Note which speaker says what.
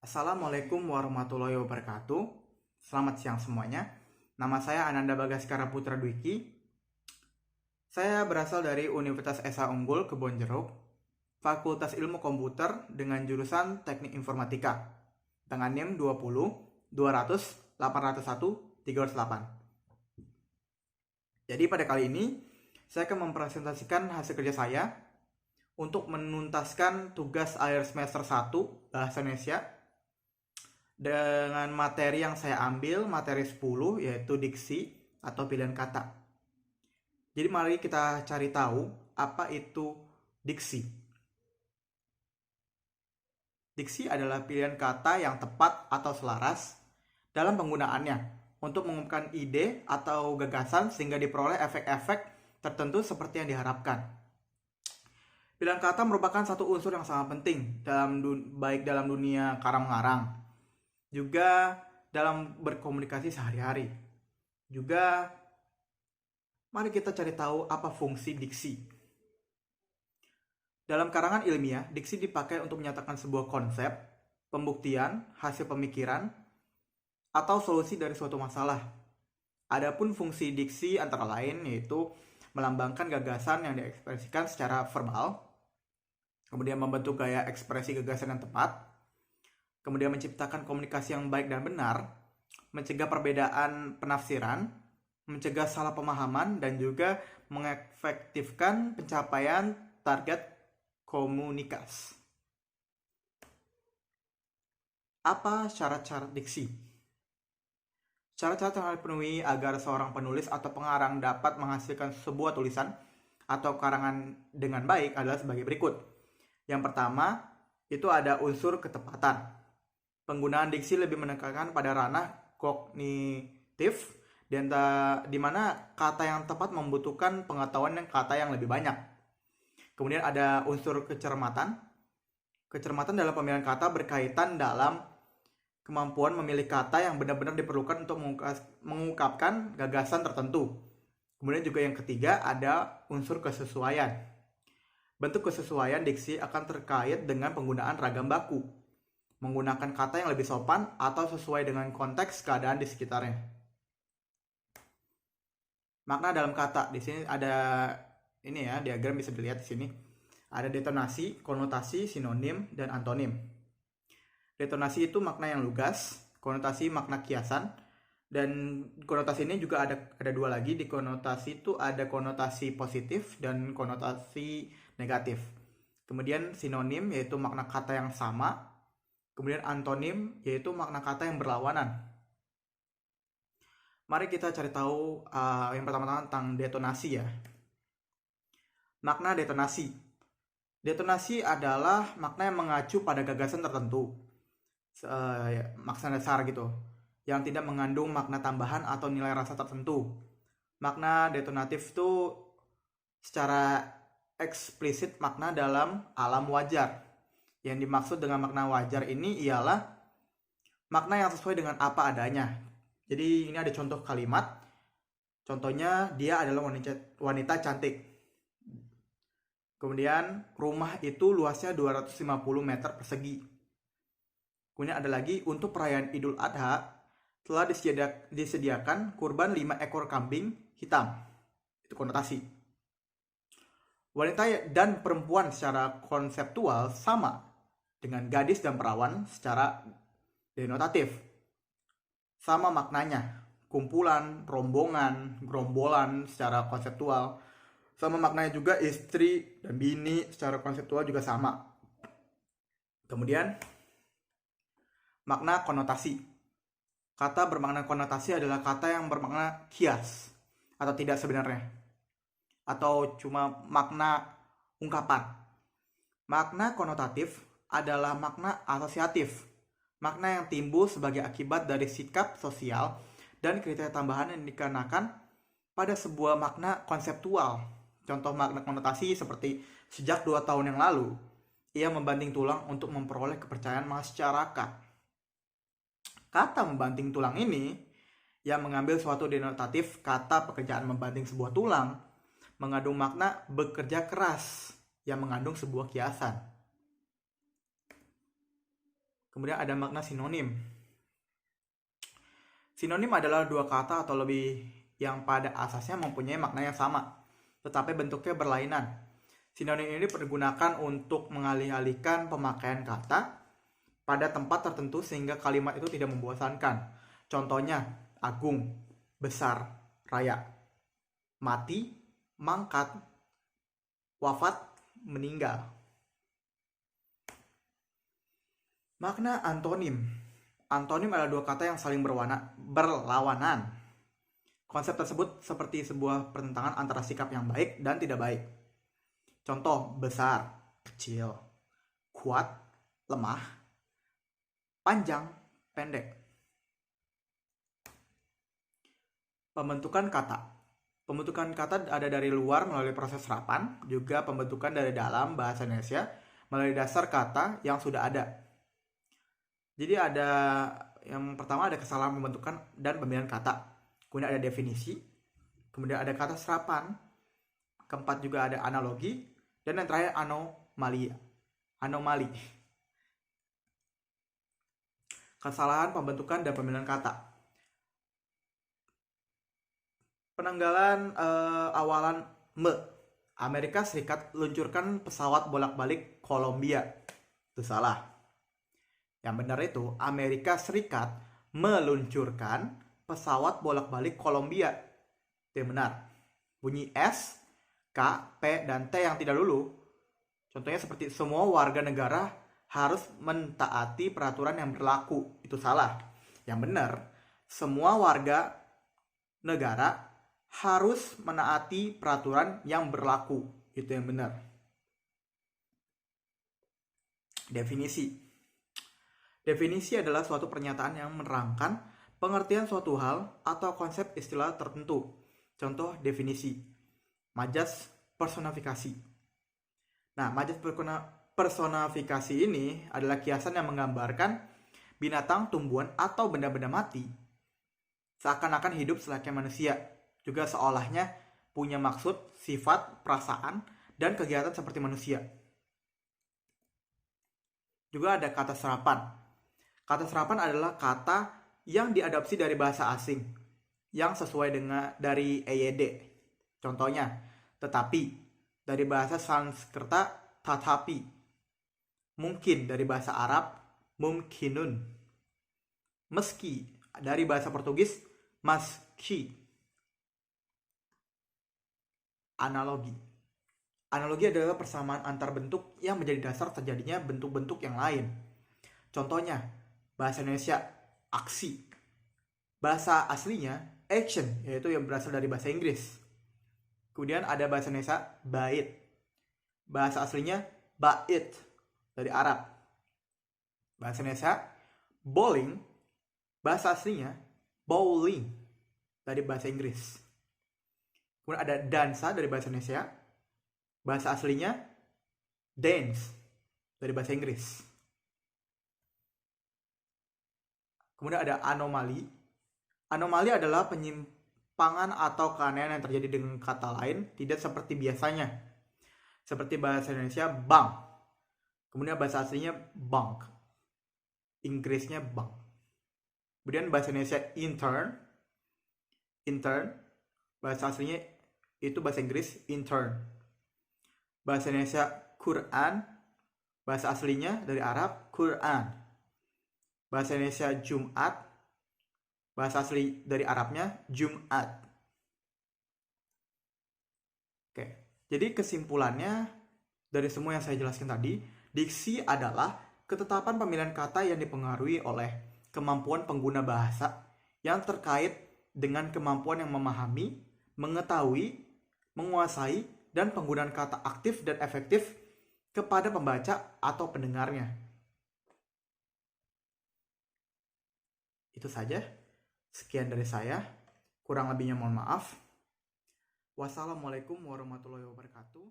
Speaker 1: Assalamualaikum warahmatullahi wabarakatuh. Selamat siang semuanya. Nama saya Ananda Bagaskara Putra Dwiki. Saya berasal dari Universitas Esa Unggul Kebonjeruk, Fakultas Ilmu Komputer dengan jurusan Teknik Informatika dengan NIM 20 200 801 308. Jadi pada kali ini saya akan mempresentasikan hasil kerja saya untuk menuntaskan tugas akhir semester 1 Bahasa Indonesia dengan materi yang saya ambil, materi 10, yaitu diksi atau pilihan kata. Jadi mari kita cari tahu apa itu diksi. Diksi adalah pilihan kata yang tepat atau selaras dalam penggunaannya untuk mengungkapkan ide atau gagasan sehingga diperoleh efek-efek tertentu seperti yang diharapkan. Pilihan kata merupakan satu unsur yang sangat penting baik dalam dunia karang-mengarang, juga dalam berkomunikasi sehari-hari. Juga mari kita cari tahu apa fungsi diksi. Dalam karangan ilmiah, diksi dipakai untuk menyatakan sebuah konsep, pembuktian, hasil pemikiran, atau solusi dari suatu masalah. Adapun fungsi diksi antara lain yaitu melambangkan gagasan yang diekspresikan secara verbal, kemudian membentuk gaya ekspresi gagasan yang tepat, kemudian menciptakan komunikasi yang baik dan benar, mencegah perbedaan penafsiran, mencegah salah pemahaman, dan juga mengefektifkan pencapaian target komunikasi. Apa syarat-syarat diksi? Syarat-syarat yang harus dipenuhi agar seorang penulis atau pengarang dapat menghasilkan sebuah tulisan atau karangan dengan baik adalah sebagai berikut. Yang pertama, itu ada unsur ketepatan. Penggunaan diksi lebih menekankan pada ranah kognitif, di mana kata yang tepat membutuhkan pengetahuan dan kata yang lebih banyak. Kemudian ada unsur kecermatan. Kecermatan dalam pemilihan kata berkaitan dalam kemampuan memilih kata yang benar-benar diperlukan untuk mengungkapkan gagasan tertentu. Kemudian juga yang ketiga ada unsur kesesuaian. Bentuk kesesuaian diksi akan terkait dengan penggunaan ragam baku, menggunakan kata yang lebih sopan atau sesuai dengan konteks keadaan di sekitarnya. Makna dalam kata, di sini ada ini ya, diagram bisa dilihat di sini. Ada detonasi, konotasi, sinonim, dan antonim. Detonasi itu makna yang lugas, konotasi makna kiasan, dan konotasi ini juga ada dua lagi. Di konotasi itu ada konotasi positif dan konotasi negatif. Kemudian sinonim yaitu makna kata yang sama. Kemudian antonim yaitu makna kata yang berlawanan. Mari kita cari tahu yang pertama-tama tentang detonasi ya. Makna detonasi. Detonasi adalah makna yang mengacu pada gagasan tertentu. Makna dasar gitu, yang tidak mengandung makna tambahan atau nilai rasa tertentu. Makna detonatif itu secara eksplisit makna dalam alam wajar. Yang dimaksud dengan makna wajar ini ialah makna yang sesuai dengan apa adanya. Jadi ini ada contoh kalimat. Contohnya, dia adalah wanita cantik. Kemudian rumah itu luasnya 250 meter persegi. Kemudian ada lagi, untuk perayaan Idul Adha telah disediakan kurban 5 ekor kambing hitam. Itu konotasi. Wanita dan perempuan secara konseptual sama dengan gadis dan perawan secara denotatif. Sama maknanya, kumpulan, rombongan, gerombolan secara konseptual. Sama maknanya juga istri dan bini secara konseptual juga sama. Kemudian, makna konotasi. Kata bermakna konotasi adalah kata yang bermakna kias atau tidak sebenarnya, atau cuma makna ungkapan. Makna konotatif adalah makna asosiatif, makna yang timbul sebagai akibat dari sikap sosial dan kriteria tambahan yang dikenakan pada sebuah makna konseptual. Contoh makna konotasi seperti sejak 2 tahun yang lalu, ia membanting tulang untuk memperoleh kepercayaan masyarakat. Kata membanting tulang ini yang mengambil suatu denotatif kata pekerjaan membanting sebuah tulang mengandung makna bekerja keras yang mengandung sebuah kiasan. Kemudian ada makna sinonim. Sinonim adalah dua kata atau lebih yang pada asasnya mempunyai makna yang sama, tetapi bentuknya berlainan. Sinonim ini dipergunakan untuk mengalih-alihkan pemakaian kata pada tempat tertentu sehingga kalimat itu tidak membosankan. Contohnya, agung, besar, raya, mati, mangkat, wafat, meninggal. Makna antonim. Antonim adalah dua kata yang saling berlawanan. Konsep tersebut seperti sebuah pertentangan antara sikap yang baik dan tidak baik. Contoh, besar, kecil, kuat, lemah, panjang, pendek. Pembentukan kata. Pembentukan kata ada dari luar melalui proses serapan, juga pembentukan dari dalam bahasa Indonesia melalui dasar kata yang sudah ada. Jadi ada yang pertama ada kesalahan pembentukan dan pemilihan kata. Kemudian ada definisi, kemudian ada kata serapan, keempat juga ada analogi, dan yang terakhir anomali. Kesalahan pembentukan dan pemilihan kata. Penanggalan awalan me. Amerika Serikat luncurkan pesawat bolak-balik Kolombia. Itu salah. Yang benar itu Amerika Serikat meluncurkan pesawat bolak-balik Kolombia. Itu yang benar. Bunyi S, K, P, dan T yang tidak lulu. Contohnya seperti semua warga negara harus mentaati peraturan yang berlaku. Itu salah. Yang benar, semua warga negara harus menaati peraturan yang berlaku. Itu yang benar. Definisi. Definisi adalah suatu pernyataan yang menerangkan pengertian suatu hal atau konsep istilah tertentu. Contoh definisi. Majas personifikasi. Nah, majas personifikasi ini adalah kiasan yang menggambarkan binatang, tumbuhan, atau benda-benda mati seakan-akan hidup selayaknya manusia. Juga seolahnya punya maksud, sifat, perasaan, dan kegiatan seperti manusia. Juga ada kata serapan. Kata serapan adalah kata yang diadopsi dari bahasa asing yang sesuai dengan dari EYD. Contohnya, tetapi dari bahasa Sanskerta tatapi. Mungkin dari bahasa Arab mumkinun. Meski dari bahasa Portugis maski. Analogi. Analogi adalah persamaan antar bentuk yang menjadi dasar terjadinya bentuk-bentuk yang lain. Contohnya, bahasa Indonesia aksi. Bahasa aslinya action, yaitu yang berasal dari bahasa Inggris. Kemudian ada bahasa Indonesia bait. Bahasa aslinya bait dari Arab. Bahasa Indonesia bowling. Bahasa aslinya bowling dari bahasa Inggris. Kemudian ada dansa dari bahasa Indonesia. Bahasa aslinya dance dari bahasa Inggris. Kemudian ada anomali. Anomali adalah penyimpangan atau keanehan yang terjadi dengan kata lain, tidak seperti biasanya. Seperti bahasa Indonesia bank. Kemudian bahasa aslinya bank. Inggrisnya bank. Kemudian bahasa Indonesia intern. Intern. Bahasa aslinya itu bahasa Inggris intern. Bahasa Indonesia Quran. Bahasa aslinya dari Arab Quran. Bahasa Indonesia Jumat. Bahasa asli dari Arabnya Jumat. Oke, jadi kesimpulannya dari semua yang saya jelaskan tadi, diksi adalah ketetapan pemilihan kata yang dipengaruhi oleh kemampuan pengguna bahasa yang terkait dengan kemampuan yang memahami, mengetahui, menguasai, dan penggunaan kata aktif dan efektif kepada pembaca atau pendengarnya. Itu saja. Sekian dari saya. Kurang lebihnya mohon maaf. Wassalamualaikum warahmatullahi wabarakatuh.